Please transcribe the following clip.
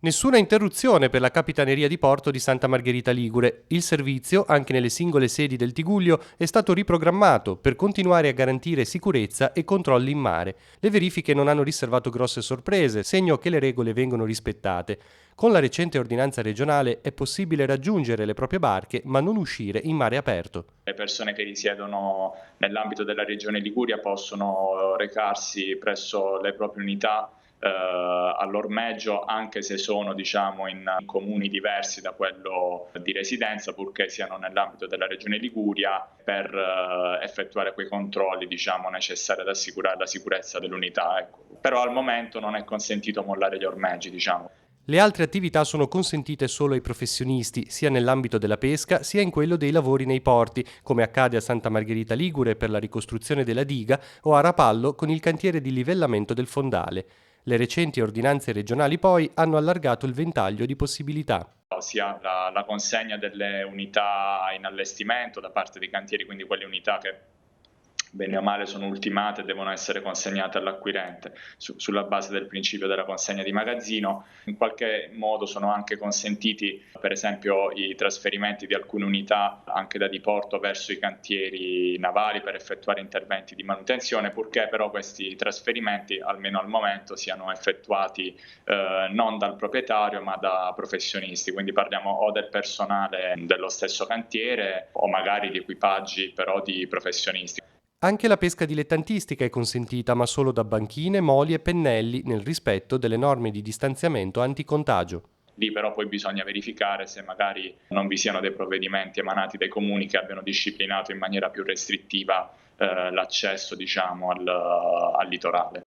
Nessuna interruzione per la Capitaneria di Porto di Santa Margherita Ligure. Il servizio, anche nelle singole sedi del Tigullio, è stato riprogrammato per continuare a garantire sicurezza e controlli in mare. Le verifiche non hanno riservato grosse sorprese, segno che le regole vengono rispettate. Con la recente ordinanza regionale è possibile raggiungere le proprie barche ma non uscire in mare aperto. Le persone che risiedono nell'ambito della regione Liguria possono recarsi presso le proprie unità all'ormeggio, anche se sono in comuni diversi da quello di residenza, purché siano nell'ambito della regione Liguria, per effettuare quei controlli necessari ad assicurare la sicurezza dell'unità. Ecco. Però al momento non è consentito mollare gli ormeggi. Le altre attività sono consentite solo ai professionisti, sia nell'ambito della pesca sia in quello dei lavori nei porti, come accade a Santa Margherita Ligure per la ricostruzione della diga o a Rapallo con il cantiere di livellamento del fondale. Le recenti ordinanze regionali poi hanno allargato il ventaglio di possibilità. Sia la consegna delle unità in allestimento da parte dei cantieri, quindi quelle unità che bene o male sono ultimate e devono essere consegnate all'acquirente sulla base del principio della consegna di magazzino. In qualche modo sono anche consentiti, per esempio, i trasferimenti di alcune unità anche da diporto verso i cantieri navali per effettuare interventi di manutenzione, purché però questi trasferimenti, almeno al momento, siano effettuati non dal proprietario ma da professionisti, quindi parliamo o del personale dello stesso cantiere o magari di equipaggi però di professionisti. Anche la pesca dilettantistica è consentita, ma solo da banchine, moli e pennelli, nel rispetto delle norme di distanziamento anticontagio. Lì però poi bisogna verificare se magari non vi siano dei provvedimenti emanati dai comuni che abbiano disciplinato in maniera più restrittiva l'accesso al litorale.